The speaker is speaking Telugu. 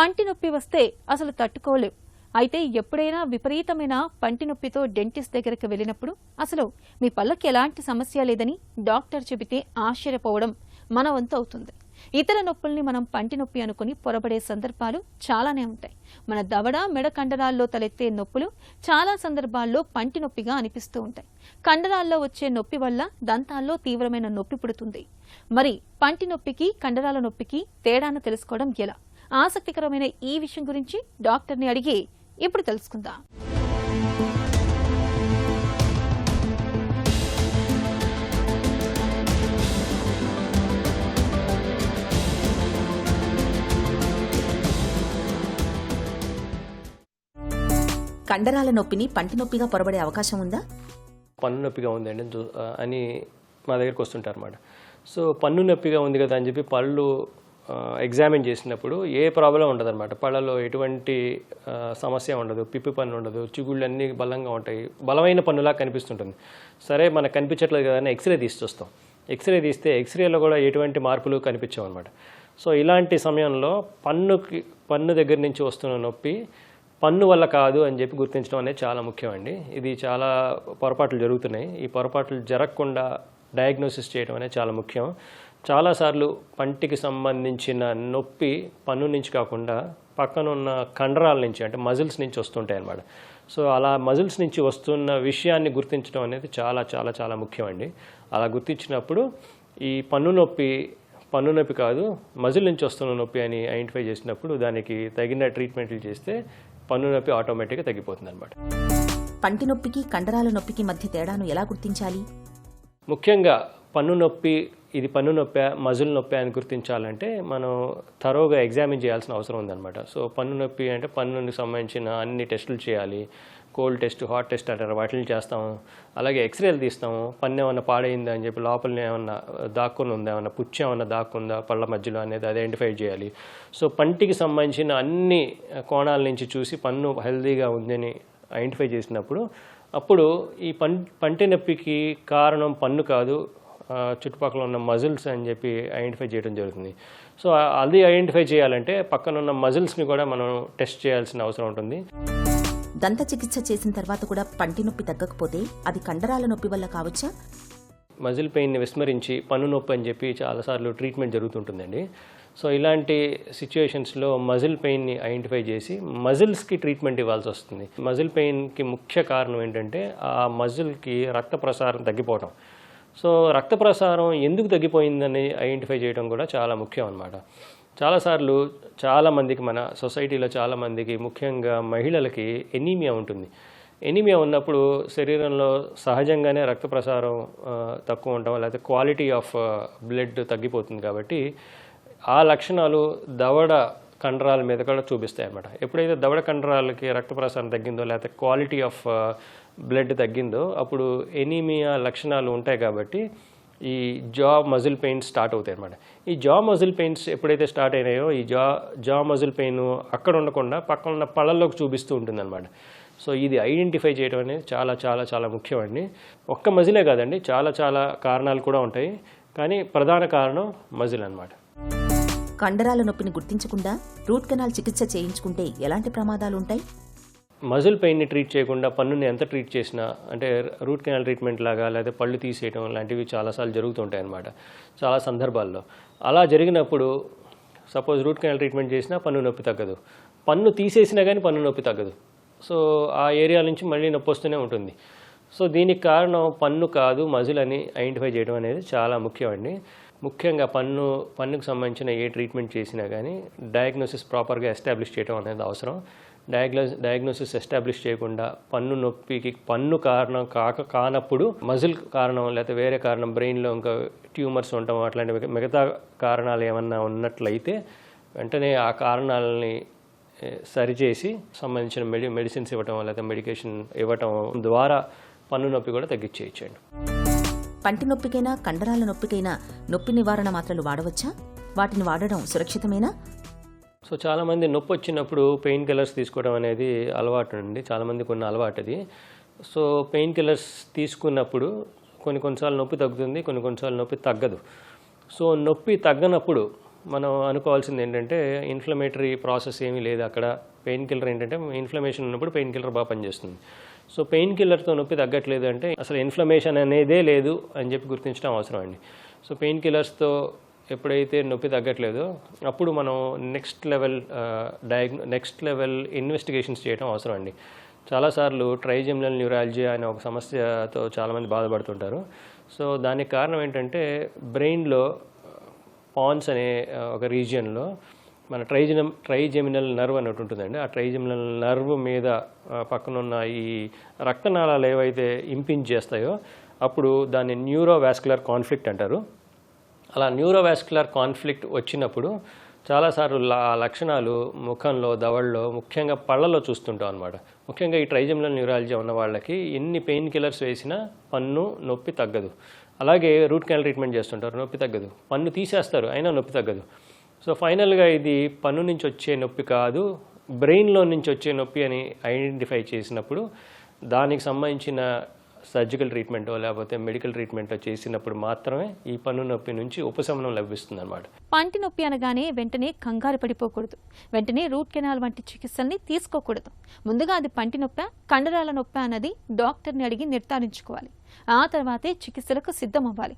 పంటి నొప్పి వస్తే అసలు తట్టుకోలేం. అయితే ఎప్పుడైనా విపరీతమైన పంటి నొప్పితో డెంటిస్ట్ దగ్గరికి వెళ్ళినప్పుడు అసలు మీ పళ్ళకి ఎలాంటి సమస్య లేదని డాక్టర్ చెబితే ఆశ్చర్యపోవడం మన వంతు అవుతుంది. ఇతర నొప్పుల్ని మనం పంటి నొప్పి అనుకుని పొరబడే సందర్భాలు చాలానే ఉంటాయి. మన దవడ మెడ కండరాల్లో తలెత్తే నొప్పులు చాలా సందర్భాల్లో పంటి నొప్పిగా అనిపిస్తూ ఉంటాయి. కండరాల్లో వచ్చే నొప్పి వల్ల దంతాల్లో తీవ్రమైన నొప్పి పుడుతుంది. మరి పంటి నొప్పికి కండరాల నొప్పికి తేడాను తెలుసుకోవడం ఎలా? ఆసక్తికరమైన ఈ విషయం గురించి డాక్టర్ని అడిగి ఇప్పుడు తెలుసుకుందాం. కండరాల నొప్పిని పంటి నొప్పిగా పొరబడే అవకాశం ఉందా? పన్ను నొప్పిగా ఉందండి అని మా దగ్గరికి వస్తుంటారు అన్నమాట. సో పన్ను నొప్పిగా ఉంది కదా అని చెప్పి పళ్ళు ఎగ్జామిన్ చేసినప్పుడు ఏ ప్రాబ్లం ఉండదన్నమాట. పళ్ళలో ఎటువంటి సమస్య ఉండదు, పిప్పి పన్ను ఉండదు, చిగుళ్ళు అన్నీ బలంగా ఉంటాయి, బలమైన పన్నులా కనిపిస్తుంటుంది. సరే మనకు కనిపించట్లేదు కదా అని ఎక్స్రే తీసి చూస్తాం. ఎక్స్రే తీస్తే ఎక్స్రేలో కూడా ఎటువంటి మార్పులు కనిపించవు అనమాట. సో ఇలాంటి సమయంలో పన్ను దగ్గర నుంచి వస్తున్న నొప్పి పన్ను వల్ల కాదు అని చెప్పి గుర్తించడం అనేది చాలా ముఖ్యమండి. ఇది చాలా పొరపాట్లు జరుగుతున్నాయి. ఈ పొరపాట్లు జరగకుండా డయాగ్నోసిస్ చేయడం అనేది చాలా ముఖ్యం. చాలాసార్లు పంటికి సంబంధించిన నొప్పి పన్ను నుంచి కాకుండా పక్కన ఉన్న కండరాల నుంచి అంటే మజిల్స్ నుంచి వస్తుంటాయి అన్నమాట. సో అలా మజిల్స్ నుంచి వస్తున్న విషయాన్ని గుర్తించడం అనేది చాలా చాలా చాలా ముఖ్యమండి. అలా గుర్తించినప్పుడు ఈ పన్ను నొప్పి కాదు మజిల్ నుంచి వస్తున్న నొప్పి అని ఐడెంటిఫై చేసినప్పుడు దానికి తగిన ట్రీట్మెంట్లు చేస్తే పన్ను నొప్పి ఆటోమేటిక్గా తగ్గిపోతుంది అనమాట. పంటి నొప్పికి కండరాల నొప్పికి మధ్య తేడాను ఎలా గుర్తించాలి? ముఖ్యంగా పన్ను నొప్పి ఇది పన్ను నొప్పి మజిల్ నొప్పి అని గుర్తించాలంటే మనం థరోగా ఎగ్జామిన్ చేయాల్సిన అవసరం ఉందన్నమాట. సో పన్ను నొప్పి అంటే పన్నుకి సంబంధించిన అన్ని టెస్టులు చేయాలి. కోల్డ్ టెస్ట్, హాట్ టెస్ట్ అంటారు, వాటిని చేస్తాము. అలాగే ఎక్స్రేలు తీస్తాము. పన్ను ఏమన్నా పాడైందా అని చెప్పి లోపల ఏమన్నా దాక్కుని ఉందా, ఏమన్నా పుచ్చు ఏమన్నా దాక్కుందా పళ్ళ మధ్యలో అనేది ఐడెంటిఫై చేయాలి. సో పంటికి సంబంధించిన అన్ని కోణాల నుంచి చూసి పన్ను హెల్దీగా ఉందని ఐడెంటిఫై చేసినప్పుడు అప్పుడు ఈ పంటి నొప్పికి కారణం పన్ను కాదు, చుట్టుపక్కల ఉన్న మజిల్స్ అని చెప్పి ఐడెంటిఫై చేయడం జరుగుతుంది. సో అది ఐడెంటిఫై చేయాలంటే పక్కన ఉన్న మజిల్స్ని కూడా మనం టెస్ట్ చేయాల్సిన అవసరం ఉంటుంది. దంత చికిత్స చేసిన తర్వాత కూడా పంటి నొప్పి తగ్గకపోతే అది కండరాల నొప్పి వల్ల కావచ్చా? మజిల్ పెయిన్ని విస్మరించి పన్ను నొప్పి అని చెప్పి చాలాసార్లు ట్రీట్మెంట్ జరుగుతుంటుందండి. సో ఇలాంటి సిచ్యువేషన్స్లో మజిల్ పెయిన్ని ఐడెంటిఫై చేసి మజిల్స్కి ట్రీట్మెంట్ ఇవ్వాల్సి వస్తుంది. మజిల్ పెయిన్కి ముఖ్య కారణం ఏంటంటే ఆ మజిల్కి రక్త ప్రసారం తగ్గిపోవడం. సో రక్త ప్రసారం ఎందుకు తగ్గిపోయిందని ఐడెంటిఫై చేయడం కూడా చాలా ముఖ్యం అన్నమాట. చాలాసార్లు చాలామందికి మన సొసైటీలో చాలామందికి ముఖ్యంగా మహిళలకి ఎనీమియా ఉంటుంది. ఎనీమియా ఉన్నప్పుడు శరీరంలో సహజంగానే రక్త ప్రసారం తక్కువ ఉండటం లేకపోతే క్వాలిటీ ఆఫ్ బ్లడ్ తగ్గిపోతుంది. కాబట్టి ఆ లక్షణాలు దవడ కండరాల మీద కూడా చూపిస్తాయి అన్నమాట. ఎప్పుడైతే దవడ కండరాలకి రక్త ప్రసారం తగ్గిందో లేకపోతే క్వాలిటీ ఆఫ్ బ్లడ్ తగ్గిందో అప్పుడు ఎనీమియా లక్షణాలు ఉంటాయి. కాబట్టి ఈ జా మజిల్ పెయిన్స్ స్టార్ట్ అవుతాయి అన్నమాట. ఈ జా మజిల్ పెయిన్స్ ఎప్పుడైతే స్టార్ట్ అయినాయో ఈ జా మజిల్ పెయిన్ అక్కడ ఉండకుండా పక్కన ఉన్న పళ్ళల్లోకి చూపిస్తూ ఉంటుందన్నమాట. సో ఇది ఐడెంటిఫై చేయడం అనేది చాలా చాలా చాలా ముఖ్యమండి. ఒక్క మజిలే కాదండి, చాలా చాలా కారణాలు కూడా ఉంటాయి, కానీ ప్రధాన కారణం మజిల్ అన్నమాట. కండరాల నొప్పిని గుర్తించకుండా రూట్ కెనాల్ చికిత్స చేయించుకుంటే ఎలాంటి ప్రమాదాలు ఉంటాయి? మజిల్ పెయిన్ని ట్రీట్ చేయకుండా పన్నుని ఎంత ట్రీట్ చేసినా అంటే రూట్ కెనాల్ ట్రీట్మెంట్ లాగా లేదా పళ్ళు తీసేయడం లాంటివి చాలాసార్లు జరుగుతుంటాయి అన్నమాట. చాలా సందర్భాల్లో అలా జరిగినప్పుడు సపోజ్ రూట్ కెనాల్ ట్రీట్మెంట్ చేసినా పన్ను నొప్పి తగ్గదు, పన్ను తీసేసినా కానీ పన్ను నొప్పి తగ్గదు. సో ఆ ఏరియా నుంచి మళ్ళీ నొప్పి వస్తూనే ఉంటుంది. సో దీనికి కారణం పన్ను కాదు మజిల్ అని ఐడెంటిఫై చేయడం అనేది చాలా ముఖ్యమండి. ముఖ్యంగా పన్నుకు సంబంధించిన ఏ ట్రీట్మెంట్ చేసినా కానీ డయాగ్నోసిస్ ప్రాపర్గా ఎస్టాబ్లిష్ చేయడం అనేది అవసరం. డయాగ్నోసిస్ ఎస్టాబ్లిష్ చేయకుండా పన్ను నొప్పికి పన్ను కారణం కానప్పుడు మజిల్ కారణం లేకపోతే వేరే కారణం బ్రెయిన్లో ఇంకా ట్యూమర్స్ ఉండటం అట్లాంటి మిగతా కారణాలు ఏమన్నా ఉన్నట్లయితే వెంటనే ఆ కారణాలని సరిచేసి సంబంధించిన మెడిసిన్స్ ఇవ్వటం లేకపోతే మెడికేషన్ ఇవ్వటం ద్వారా పన్ను నొప్పి కూడా తగ్గించేయచ్చండి. పంటి నొప్పికైనా కండరాల నొప్పికైనా నొప్పి నివారణ మాత్రలు వాడవచ్చా? వాటిని వాడడం సురక్షితమేనా? సో చాలామంది నొప్పి వచ్చినప్పుడు పెయిన్ కిల్లర్స్ తీసుకోవడం అనేది అలవాటు అండి. చాలామందికి ఉన్న అలవాటు అది. సో పెయిన్ కిల్లర్స్ తీసుకున్నప్పుడు కొన్నిసార్లు నొప్పి తగ్గుతుంది, కొన్నిసార్లు నొప్పి తగ్గదు. సో నొప్పి తగ్గనప్పుడు మనం అనుకోవాల్సింది ఏంటంటే ఇన్ఫ్లమేటరీ ప్రాసెస్ ఏమీ లేదు అక్కడ. పెయిన్ కిల్లర్ ఏంటంటే ఇన్ఫ్లమేషన్ ఉన్నప్పుడు పెయిన్ కిల్లర్ బాగా పనిచేస్తుంది. సో పెయిన్ కిల్లర్తో నొప్పి తగ్గట్లేదు అంటే అసలు ఇన్ఫ్లమేషన్ అనేదే లేదు అని చెప్పి గుర్తించడం అవసరం అండి. సో పెయిన్ కిల్లర్స్తో ఎప్పుడైతే నొప్పి తగ్గట్లేదో అప్పుడు మనం నెక్స్ట్ లెవెల్ ఇన్వెస్టిగేషన్స్ చేయడం అవసరం అండి. చాలాసార్లు ట్రైజెమినల్ న్యూరాలజీ అనే ఒక సమస్యతో చాలామంది బాధపడుతుంటారు. సో దానికి కారణం ఏంటంటే బ్రెయిన్లో పాన్స్ అనే ఒక రీజియన్లో మన ట్రైజెమినల్ నర్వ్ అన్నట్టు ఉంటుందండి. ఆ ట్రైజెమినల్ నర్వ్ మీద పక్కనున్న ఈ రక్తనాళాలు ఏవైతే ఇంపింజ్ చేస్తాయో అప్పుడు దాన్ని న్యూరోవాస్కులర్ కాన్ఫ్లిక్ట్ అంటారు. అలా న్యూరోవాస్కులర్ కాన్ఫ్లిక్ట్ వచ్చినప్పుడు చాలాసార్లు లక్షణాలు ముఖంలో, దవడలో, ముఖ్యంగా పళ్ళలో చూస్తుంటాం అనమాట. ముఖ్యంగా ఈ ట్రైజెమినల్ న్యూరాలజీ ఉన్న వాళ్ళకి ఎన్ని పెయిన్ కిల్లర్స్ వేసినా పన్ను నొప్పి తగ్గదు. అలాగే రూట్ కెనాల్ ట్రీట్మెంట్ చేస్తుంటారు, నొప్పి తగ్గదు. పన్ను తీసేస్తారు, అయినా నొప్పి తగ్గదు. సో ఫైనల్గా ఇది పన్ను నుంచి వచ్చే నొప్పి కాదు, బ్రెయిన్లో నుంచి వచ్చే నొప్పి అని ఐడెంటిఫై చేసినప్పుడు దానికి సంబంధించిన సర్జికల్ ట్రీట్మెంటో లేకపోతే మెడికల్ ట్రీట్మెంటో చేసినప్పుడు మాత్రమే ఈ పన్ను నొప్పి నుంచి ఉపశమనం లభిస్తుంది అనమాట. పంటి నొప్పి అనగానే వెంటనే కంగారు పడిపోకూడదు. వెంటనే రూట్ కెనాల్ వంటి చికిత్సల్ని తీసుకోకూడదు. ముందుగా అది పంటి నొప్ప, కండరాల నొప్ప అన్నది డాక్టర్ని అడిగి నిర్ధారించుకోవాలి. ఆ తర్వాతే చికిత్సలకు సిద్ధమవ్వాలి.